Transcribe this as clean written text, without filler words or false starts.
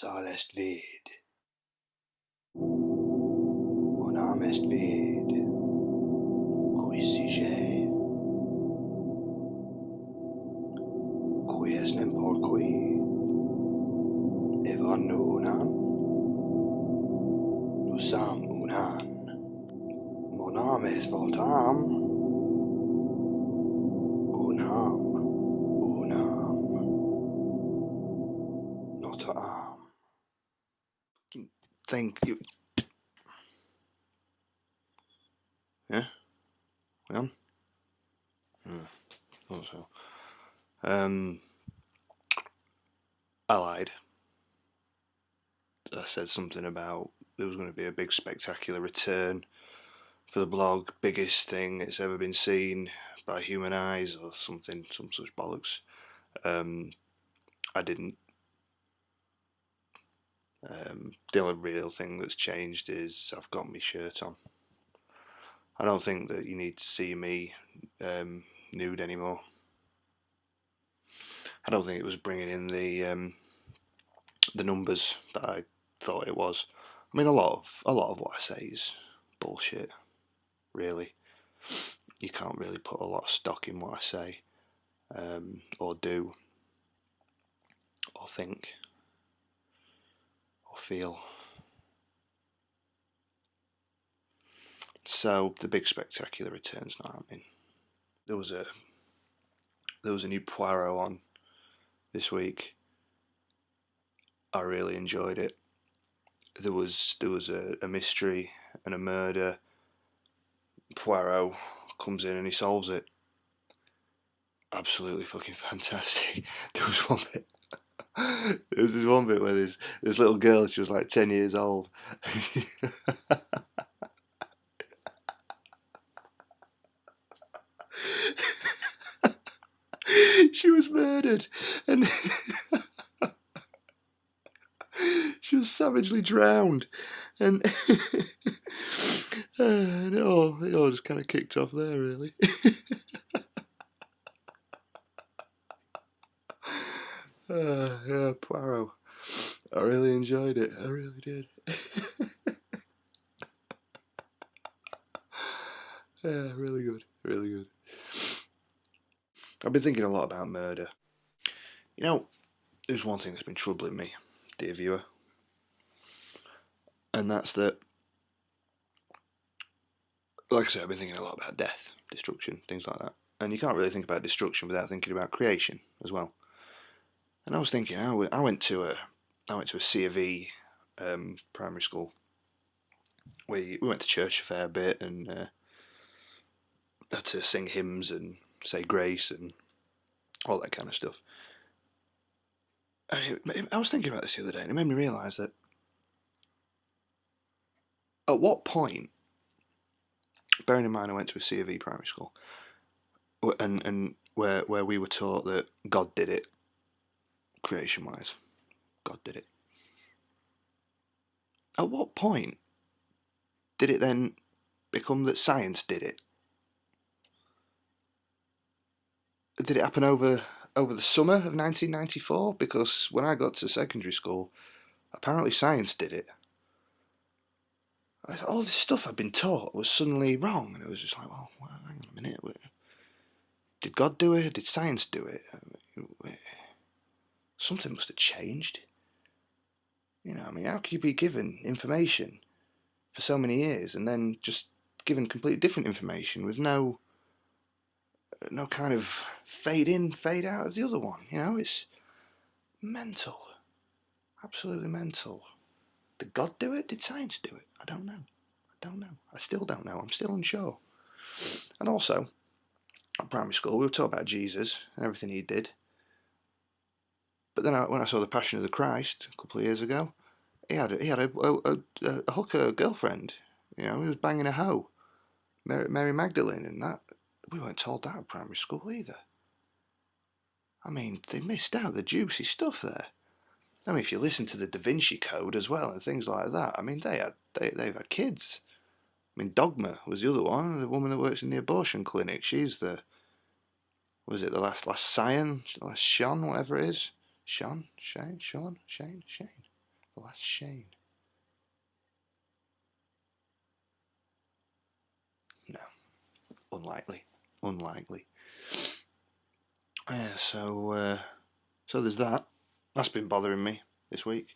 Sal est vide. Mon âme est vide. Qui suis-je? Qui est n'importe qui? Evons-nous un âne? Nous sommes un âne. Mon âme est votre âme. Un âme. Un âme. Notre âme. Thank you. Yeah? We on? Thought so. I lied. I said something about there was going to be a big spectacular return for the blog, biggest thing it's ever been seen by human eyes or something, some such bollocks. I didn't. The only real thing that's changed is I've got my shirt on. I don't think that you need to see me nude anymore. I don't think it was bringing in the numbers that I thought it was. I mean, a lot of what I say is bullshit. Really, you can't really put a lot of stock in what I say, or do, or think, or feel. So the big spectacular return's not happening. There was a new Poirot on this week. I really enjoyed it. There was a mystery and a murder. Poirot comes in and he solves it. Absolutely fucking fantastic. There was one bit. There was one bit where this little girl, she was like 10 years old. She was murdered and she was savagely drowned, and it all just kind of kicked off there, really. Yeah, Poirot. I really enjoyed it. I really did. Yeah, really good. Really good. I've been thinking a lot about murder. You know, there's one thing that's been troubling me, dear viewer, and that's that, like I said, I've been thinking a lot about death, destruction, things like that. And you can't really think about destruction without thinking about creation as well. And I was thinking, I went to a C of E primary school. We went to church a fair bit and had to sing hymns and say grace and all that kind of stuff. And I was thinking about this the other day, and it made me realise that at what point, bearing in mind I went to a C of E primary school, and where we were taught that God did it, creation-wise, God did it. At what point did it then become that science did it? Did it happen over the summer of 1994? Because when I got to secondary school, apparently science did it. All this stuff I'd been taught was suddenly wrong, and it was just like, well, hang on a minute. Did God do it? Did science do it? Something must have changed. You know, I mean, how could you be given information for so many years and then just given completely different information with no kind of fade in, fade out of the other one? You know, it's mental. Absolutely mental. Did God do it? Did science do it? I don't know. I still don't know. I'm still unsure. And also, at primary school, we were taught about Jesus and everything he did. But then when I saw The Passion of the Christ a couple of years ago, he had a hooker girlfriend. You know, he was banging a hoe, Mary Magdalene, and that. We weren't told that at primary school either. I mean, they missed out the juicy stuff there. I mean, if you listen to the Da Vinci Code as well and things like that, I mean, they've had kids. I mean, Dogma was the other one, the woman that works in the abortion clinic. She's the last Scion, last Sean, whatever it is. Sean? Well, that's Shane. No, unlikely. Yeah, so there's that. That's been bothering me this week.